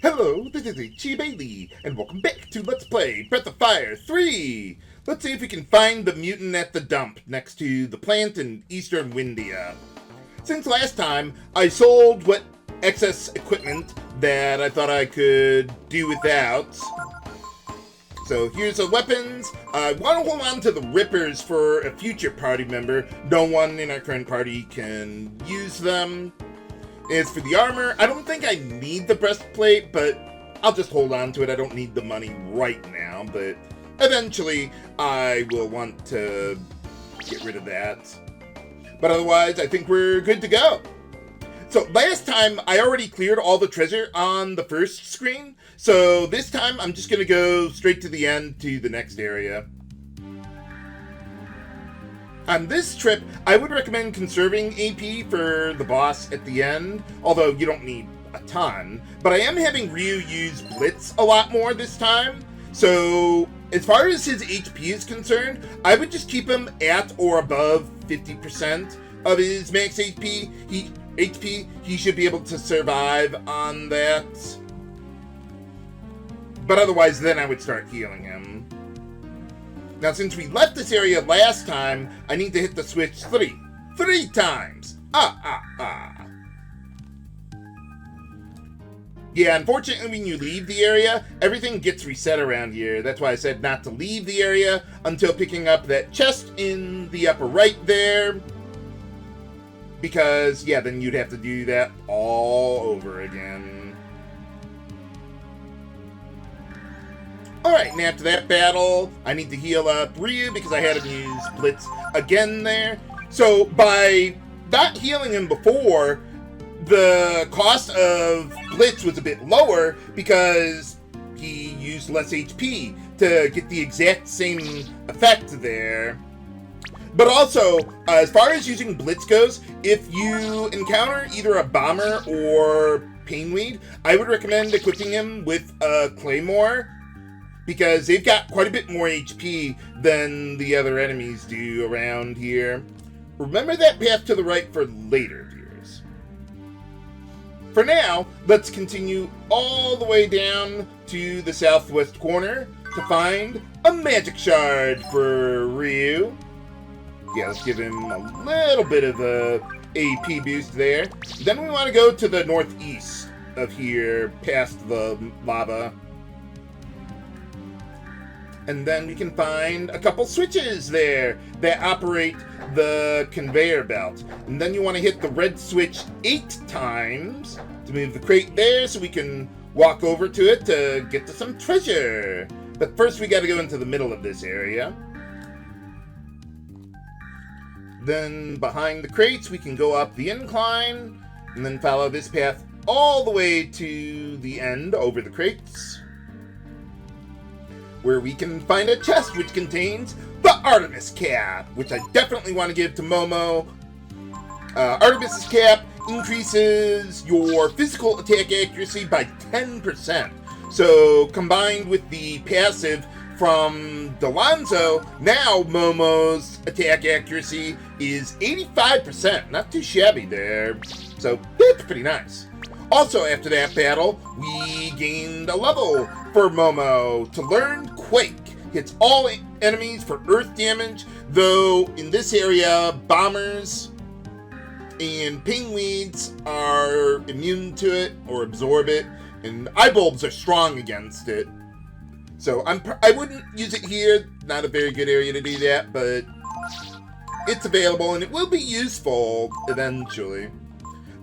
Hello, this is Chi Bailey, and welcome back to Let's Play Breath of Fire 3! Let's see if we can find the mutant at the dump next to the plant in eastern Windia. Since last time, I sold what excess equipment that I thought I could do without. So here's the weapons. I want to hold on to the rippers for a future party member. No one in our current party can use them. As for the armor, I don't think I need the breastplate, but I'll just hold on to it. I don't need the money right now, but eventually I will want to get rid of that. But otherwise, I think we're good to go. So last time, I already cleared all the treasure on the first screen, so this time I'm just going to go straight to the end to the next area. On this trip, I would recommend conserving AP for the boss at the end, although you don't need a ton. But I am having Ryu use Blitz a lot more this time, so as far as his HP is concerned, I would just keep him at or above 50% of his max HP. He should be able to survive on that. But otherwise, then I would start healing him. Now, since we left this area last time, I need to hit the switch three times. Yeah, unfortunately, when you leave the area, everything gets reset around here. That's why I said not to leave the area until picking up that chest in the upper right there. Because, yeah, then you'd have to do that all over again. Alright, and after that battle, I need to heal up Ryu because I had him use Blitz again there. So, by not healing him before, the cost of Blitz was a bit lower because he used less HP to get the exact same effect there. But also, as far as using Blitz goes, if you encounter either a Bomber or Painweed, I would recommend equipping him with a Claymore, because they've got quite a bit more HP than the other enemies do around here. Remember that path to the right for later, viewers. For now, let's continue all the way down to the southwest corner to find a magic shard for Ryu. Yeah, let's give him a little bit of a AP boost there. Then we want to go to the northeast of here, past the lava. And then we can find a couple switches there that operate the conveyor belt. And then you want to hit the red switch 8 times to move the crate there so we can walk over to it to get to some treasure. But first we got to go into the middle of this area. Then behind the crates we can go up the incline and then follow this path all the way to the end over the crates, where we can find a chest which contains the Artemis cap, which I definitely want to give to Momo. Artemis's cap increases your physical attack accuracy by 10%. So combined with the passive from Delonzo, now Momo's attack accuracy is 85%. Not too shabby there. So that's pretty nice. Also, after that battle, we gained a level for Momo to learn Quake. Hits all enemies for earth damage, though in this area, bombers and pingweeds are immune to it or absorb it, and eye bulbs are strong against it. So I wouldn't use it here. Not a very good area to do that, but it's available and it will be useful eventually.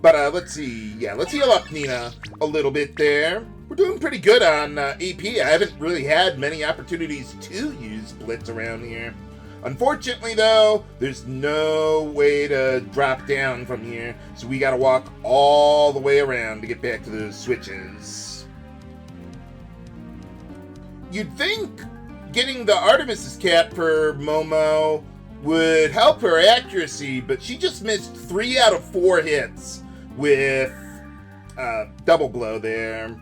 But let's see. Yeah, let's heal up Nina a little bit there. We're doing pretty good on AP. I haven't really had many opportunities to use Blitz around here. Unfortunately, though, there's no way to drop down from here, so we gotta walk all the way around to get back to those switches. You'd think getting the Artemis's cap for Momo would help her accuracy, but she just missed 3 out of 4 hits with double glow there.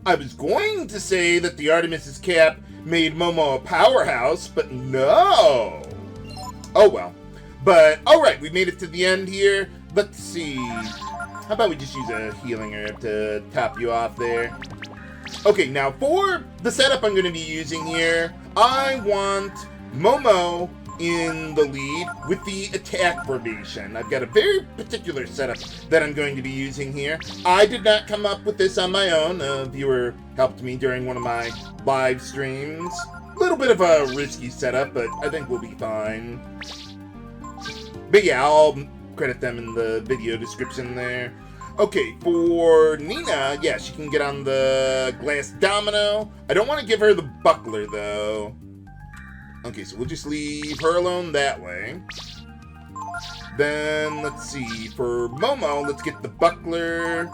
I was going to say that the Artemis's cap made Momo a powerhouse, but no. Oh well. But alright, we made it to the end here. Let's see. How about we just use a healing herb to top you off there? Okay, now for the setup I'm going to be using here, I want Momo in the lead with the attack formation. I've got a very particular setup that I'm going to be using here. I did not come up with this on my own. A viewer helped me during one of my live streams. A little bit of a risky setup, but I think we'll be fine. But yeah, I'll credit them in the video description there. Okay, for Nina, yeah, she can get on the glass domino. I don't want to give her the buckler, though. Okay, so we'll just leave her alone that way. Then, let's see, for Momo, let's get the buckler.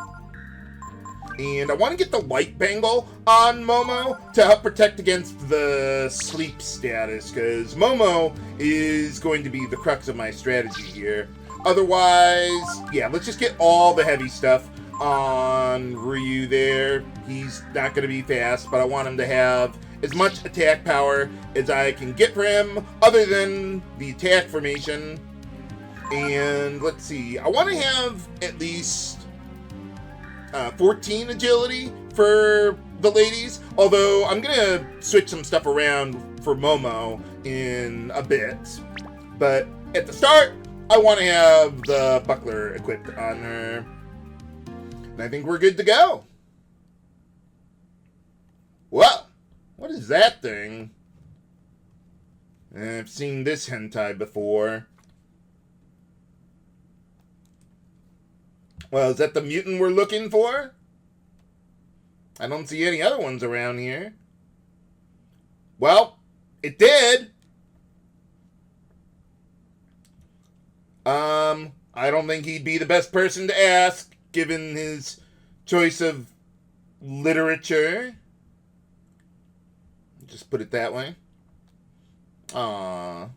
And I want to get the light bangle on Momo to help protect against the sleep status, because Momo is going to be the crux of my strategy here. Otherwise, yeah, let's just get all the heavy stuff on Ryu there. He's not going to be fast, but I want him to have as much attack power as I can get for him, other than the attack formation. And let's see, I want to have at least 14 agility for the ladies, although I'm going to switch some stuff around for Momo in a bit. But at the start, I want to have the buckler equipped on her. And I think we're good to go. Whoa! What is that thing? I've seen this hentai before. Well, is that the mutant we're looking for? I don't see any other ones around here. Well, it did. I don't think he'd be the best person to ask, given his choice of literature. Just put it that way. Aww.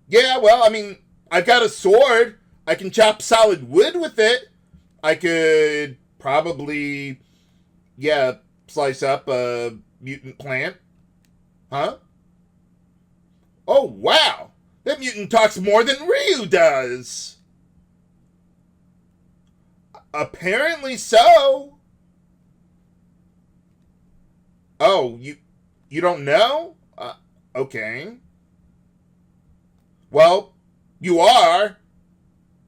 Yeah, well, I mean, I've got a sword. I can chop solid wood with it. I could probably, yeah, slice up a mutant plant. Huh? Oh, wow! That mutant talks more than Ryu does! Apparently so. Oh, you don't know? Okay. Well, you are.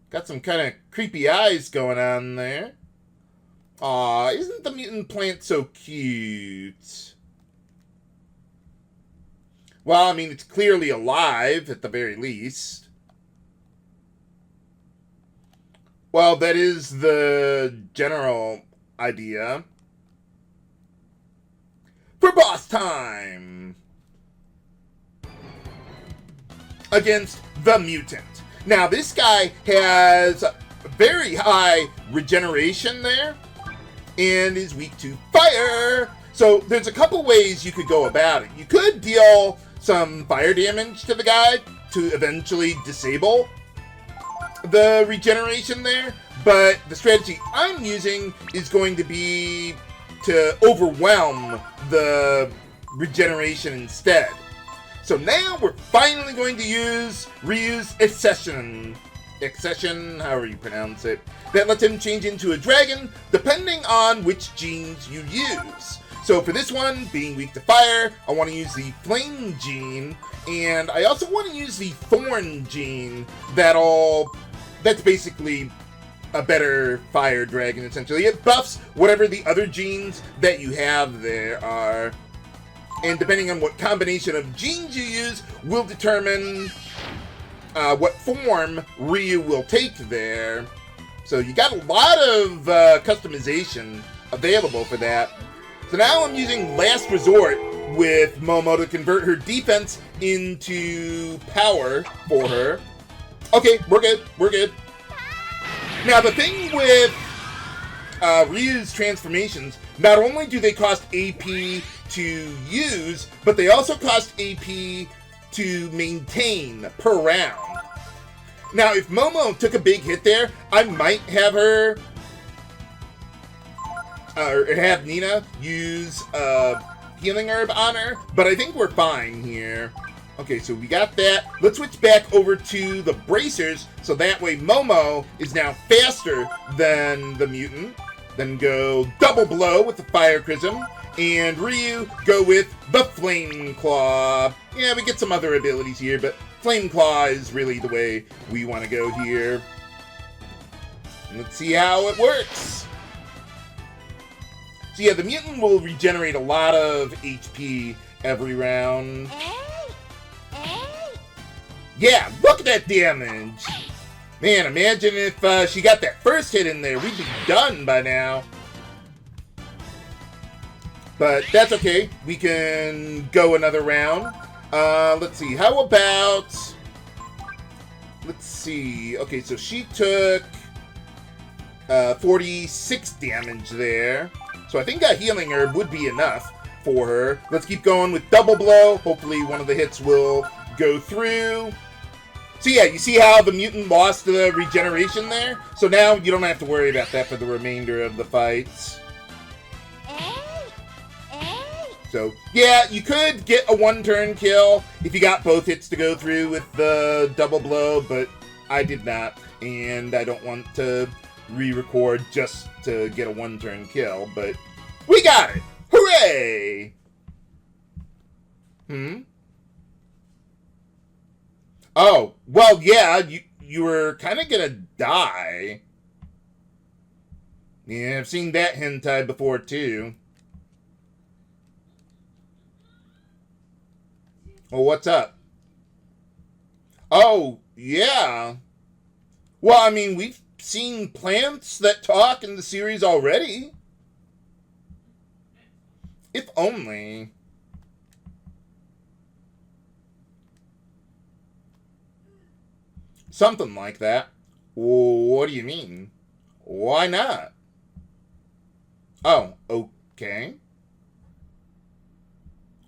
Got some kind of creepy eyes going on there. Aw, isn't the mutant plant so cute? Well, I mean, it's clearly alive, at the very least. Well, that is the general idea. For boss time! Against the Mutant. Now, this guy has very high regeneration there, and is weak to fire. So, there's a couple ways you could go about it. You could deal some fire damage to the guy to eventually disable the regeneration there, but the strategy I'm using is going to be to overwhelm the regeneration instead. So now we're finally going to use Ryu's Accession, however you pronounce it, that lets him change into a dragon depending on which genes you use. So for this one, being weak to fire, I want to use the Flame gene, and I also want to use the Thorn gene that's basically a better fire dragon, essentially. It buffs whatever the other genes that you have there are. And depending on what combination of genes you use will determine what form Ryu will take there. So you got a lot of customization available for that. So now I'm using Last Resort with Momo to convert her defense into power for her. Okay, we're good. Now the thing with Ryu's transformations, not only do they cost AP to use, but they also cost AP to maintain per round. Now, if Momo took a big hit there, I might have her, or have Nina use Healing Herb on her, but I think we're fine here. Okay, so we got that. Let's switch back over to the bracers, so that way Momo is now faster than the mutant. Then go double blow with the fire Chrysm, and Ryu go with the flame claw. Yeah, we get some other abilities here, but flame claw is really the way we want to go here. Let's see how it works. So yeah, the mutant will regenerate a lot of HP every round. Yeah, look at that damage! Man, imagine if she got that first hit in there. We'd be done by now. But that's okay. We can go another round. Let's see. How about... Let's see. Okay, so she took 46 damage there. So I think a healing herb would be enough for her. Let's keep going with double blow. Hopefully one of the hits will go through. So yeah, you see how the mutant lost the regeneration there? So now you don't have to worry about that for the remainder of the fights. So yeah, you could get a one-turn kill if you got both hits to go through with the double blow, but I did not, and I don't want to re-record just to get a one-turn kill, but we got it! Hooray! Oh, well, yeah, you were kind of gonna die. Yeah, I've seen that hentai before, too. Well, what's up? Oh, yeah. Well, I mean, we've seen plants that talk in the series already. If only. Something like that. What do you mean? Why not? Oh, okay.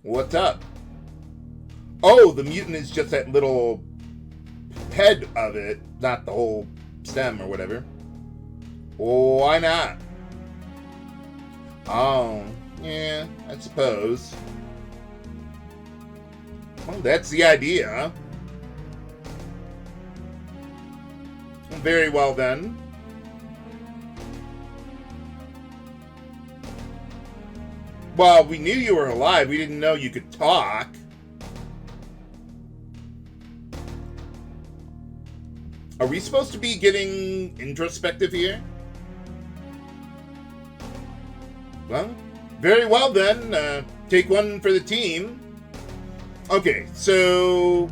What's up? Oh, the mutant is just that little head of it, not the whole stem or whatever. Why not? Oh, yeah, I suppose. Well, that's the idea. Very well then. Well, we knew you were alive. We didn't know you could talk. Are we supposed to be getting introspective here? Well, very well then. Take one for the team. Okay, so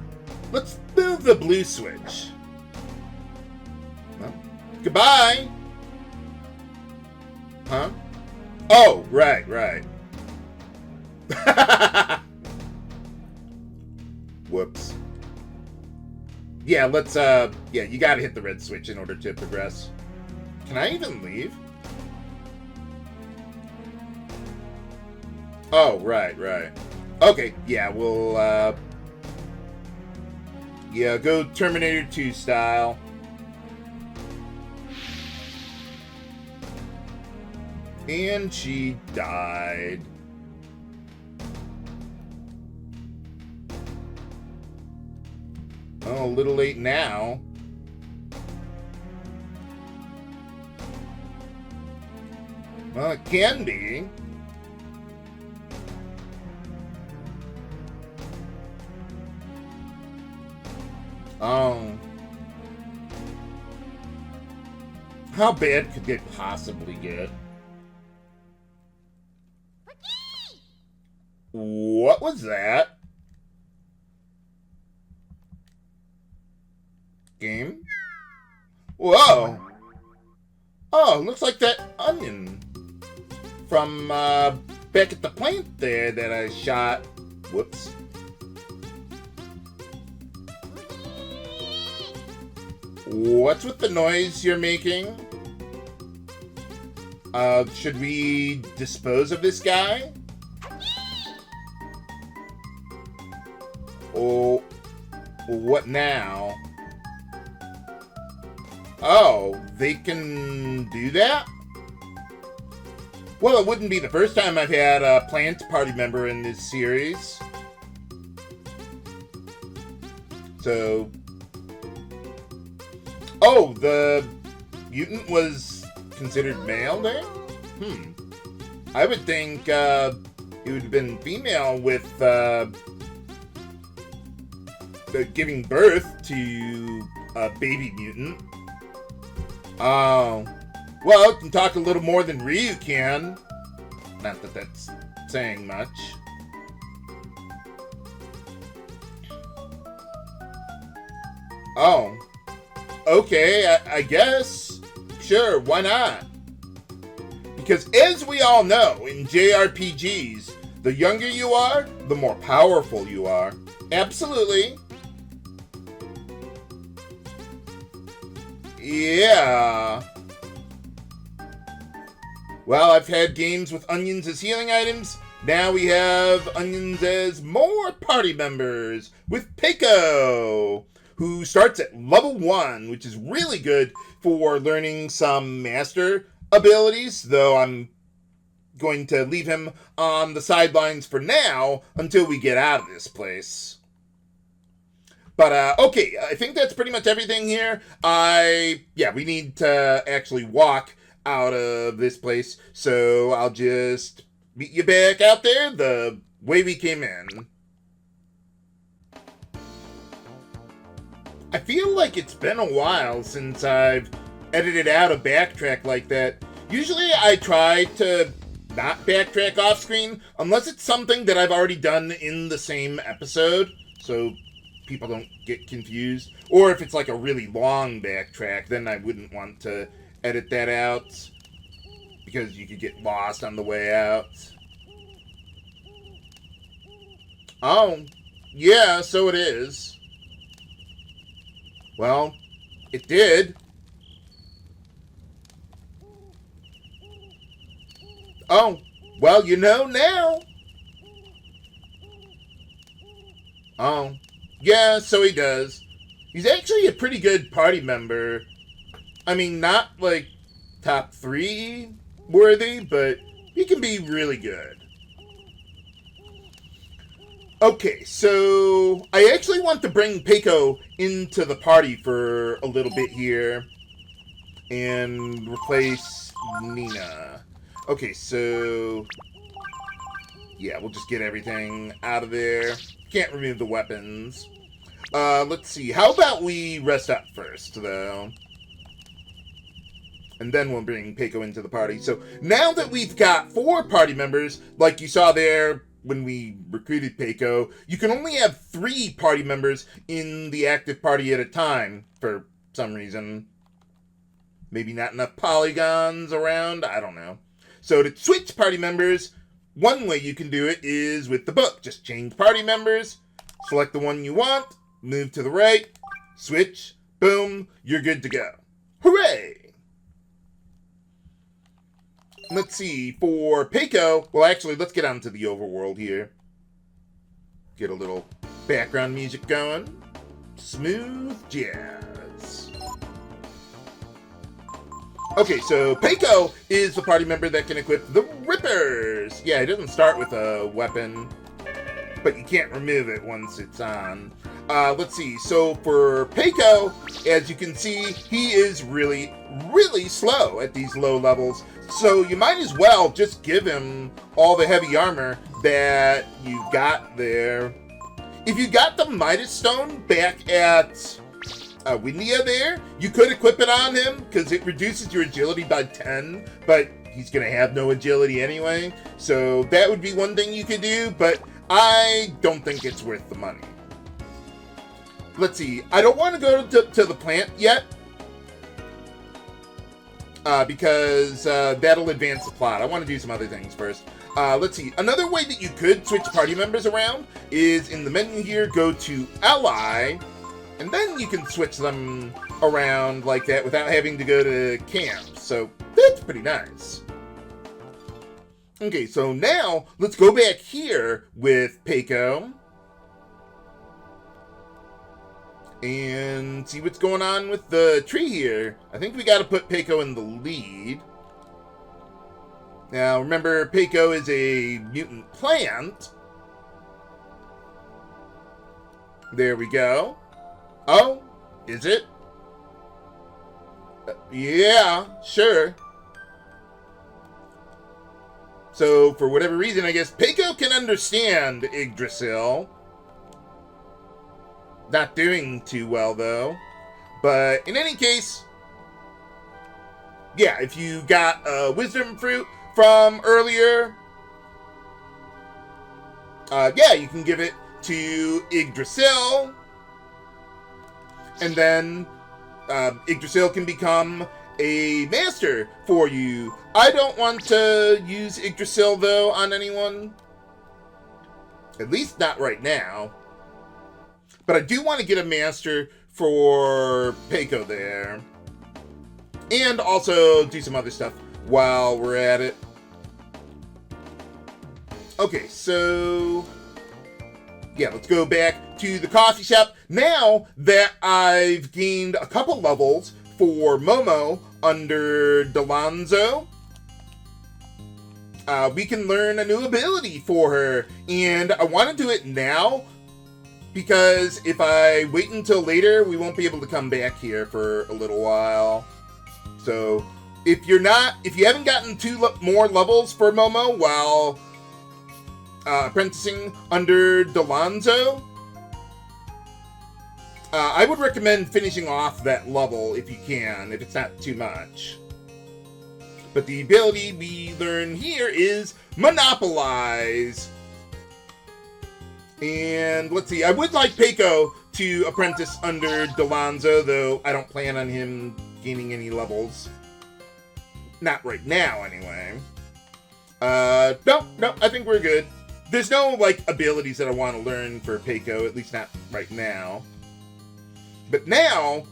let's move the blue switch. Well, goodbye. Huh? Oh, right. Whoops. Yeah, let's, yeah, you gotta hit the red switch in order to progress. Can I even leave? Oh, right. Okay, yeah, we'll, yeah, go Terminator 2 style. And she died. Oh, a little late now. Well, it can be. Oh. How bad could it possibly get? What was that? Game? Whoa! Oh, looks like that onion from back at the plant there that I shot. Whoops. What's with the noise you're making? Should we dispose of this guy? Oh, what now? Oh, they can do that? Well, it wouldn't be the first time I've had a plant party member in this series. So... Oh, the mutant was considered male there? I would think it would have been female with giving birth to a baby mutant. Oh. Well, it can talk a little more than Ryu can. Not that that's saying much. Oh. Okay, I guess. Sure, why not? Because as we all know, in JRPGs, the younger you are, the more powerful you are. Absolutely. Yeah. Well, I've had games with onions as healing items. Now we have onions as more party members with Peco, who starts at level 1, which is really good for learning some master abilities, though I'm going to leave him on the sidelines for now until we get out of this place. But, okay, I think that's pretty much everything here. We need to actually walk out of this place, so I'll just meet you back out there the way we came in. I feel like it's been a while since I've edited out a backtrack like that. Usually I try to not backtrack off screen unless it's something that I've already done in the same episode, so people don't get confused. Or if it's like a really long backtrack, then I wouldn't want to edit that out because you could get lost on the way out. Oh, yeah, so it is. Well, it did. Oh, well, you know now. Oh, yeah, so he does. He's actually a pretty good party member. I mean, not like top 3 worthy, but he can be really good. Okay, so I actually want to bring Peco into the party for a little bit here and replace Nina. Okay, so yeah, we'll just get everything out of there. Can't remove the weapons. Let's see. How about we rest up first, though? And then we'll bring Peco into the party. So now that we've got 4 party members, like you saw there when we recruited Peco, you can only have 3 party members in the active party at a time for some reason. Maybe not enough polygons around, I don't know. So to switch party members, one way you can do it is with the book. Just change party members, select the one you want, move to the right, switch, boom, you're good to go. Hooray! Let's see, for Peco, well actually, let's get on to the overworld here. Get a little background music going. Smooth jazz. Okay, so Peco is the party member that can equip the Rippers. Yeah, it doesn't start with a weapon, but you can't remove it once it's on. Let's see, so for Peco, as you can see, he is really, really slow at these low levels. So you might as well just give him all the heavy armor that you got there. If you got the Midas Stone back at Windia there, you could equip it on him because it reduces your agility by 10, but he's going to have no agility anyway. So that would be one thing you could do, but I don't think it's worth the money. Let's see. I don't want to go to the plant yet because that'll advance the plot. I want to do some other things first. Let's see. Another way that you could switch party members around is in the menu here, go to Ally, and then you can switch them around like that without having to go to camp. So that's pretty nice. Okay, so now let's go back here with Peco and see what's going on with the tree here. I think we got to put Peco in the lead. Now, remember, Peco is a mutant plant. There we go. Oh, is it? Yeah, sure. So, for whatever reason, I guess Peco can understand Yggdrasil. Not doing too well, though. But in any case, yeah, if you got a wisdom fruit from earlier, yeah, you can give it to Yggdrasil. And then Yggdrasil can become a master for you. I don't want to use Yggdrasil, though, on anyone. At least not right now. But I do want to get a master for Peco there. And also do some other stuff while we're at it. Okay, so yeah, let's go back to the coffee shop. Now that I've gained a couple levels for Momo under Delonzo, we can learn a new ability for her. And I want to do it now, because if I wait until later, we won't be able to come back here for a little while. So if you haven't gotten 2 more levels for Momo while apprenticing under Delonzo, I would recommend finishing off that level if you can, if it's not too much. But the ability we learn here is Monopolize. And let's see, I would like Peco to apprentice under Delonzo, though I don't plan on him gaining any levels. Not right now, anyway. No, I think we're good. There's no, like, abilities that I want to learn for Peco, at least not right now. But now,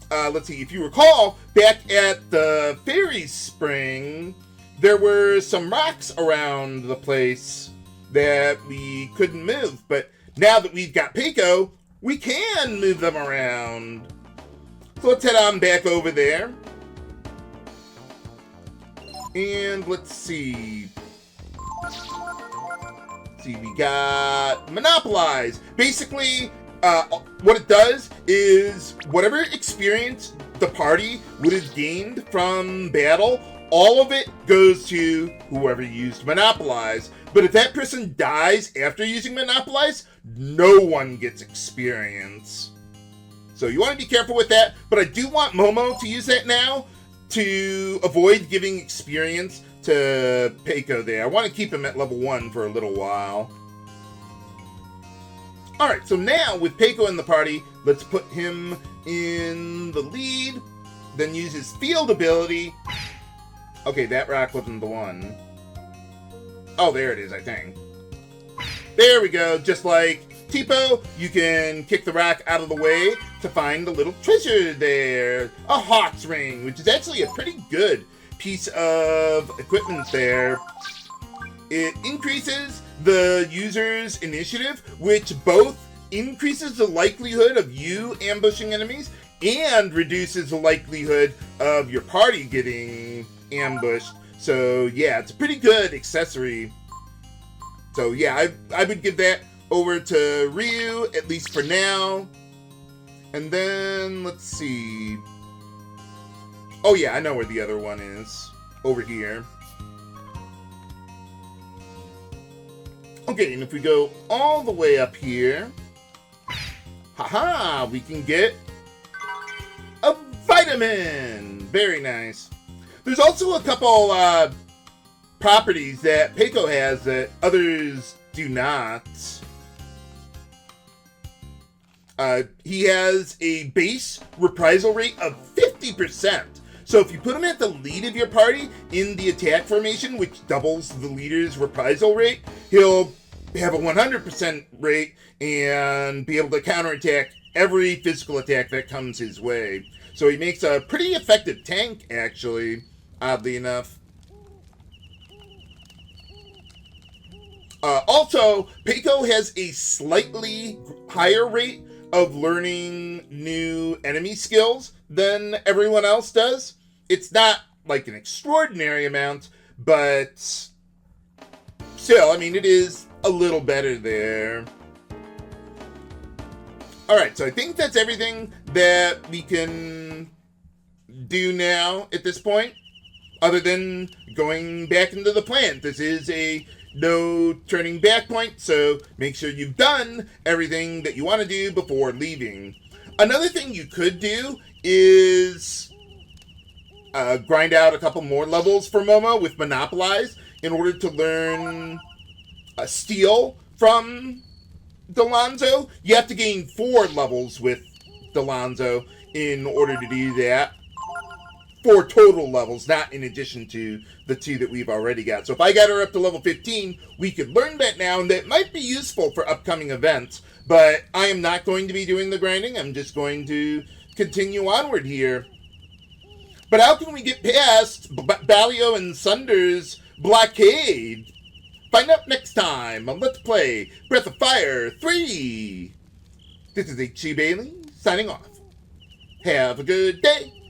let's see, if you recall, back at the Fairy Spring, there were some rocks around the place that we couldn't move. But now that we've got Peco, we can move them around. So let's head on back over there. And let's see. We got Monopolize. Basically, what it does is whatever experience the party would have gained from battle, all of it goes to whoever used Monopolize. But if that person dies after using Monopolize, no one gets experience. So you want to be careful with that. But I do want Momo to use that now to avoid giving experience to Peco there. I want to keep him at level 1 for a little while. Alright, so now with Peco in the party, let's put him in the lead. Then use his field ability. Okay, that rock wasn't the one. Oh, there it is, I think. There we go. Just like Tiepo, you can kick the rock out of the way to find a little treasure there. A Hawk's Ring, which is actually a pretty good piece of equipment there. It increases the user's initiative, which both increases the likelihood of you ambushing enemies and reduces the likelihood of your party getting ambushed. So yeah, it's a pretty good accessory. So yeah, I would give that over to Ryu, at least for now. And then, let's see. Oh yeah, I know where the other one is. Over here. Okay, and if we go all the way up here, haha, we can get a vitamin. Very nice. There's also a couple properties that Peco has that others do not. He has a base reprisal rate of 50%. So if you put him at the lead of your party in the attack formation, which doubles the leader's reprisal rate, he'll have a 100% rate and be able to counterattack every physical attack that comes his way. So he makes a pretty effective tank, actually, oddly enough. Also, Peco has a slightly higher rate of learning new enemy skills than everyone else does. It's not like an extraordinary amount, but still, I mean, it is a little better there. Alright, so I think that's everything that we can do now at this point, other than going back into the plant. This is a no turning back point, so make sure you've done everything that you want to do before leaving. Another thing you could do is grind out a couple more levels for Momo with Monopolize in order to learn Steal from Delonzo. You have to gain 4 levels with Delonzo in order to do that. 4 total levels, not in addition to the 2 that we've already got. So if I got her up to level 15, we could learn that now, and that might be useful for upcoming events. But I am not going to be doing the grinding. I'm just going to continue onward here. But how can we get past Balio and Sunder's blockade? Find out next time on Let's Play Breath of Fire 3. This is H.C. Bailey, signing off. Have a good day.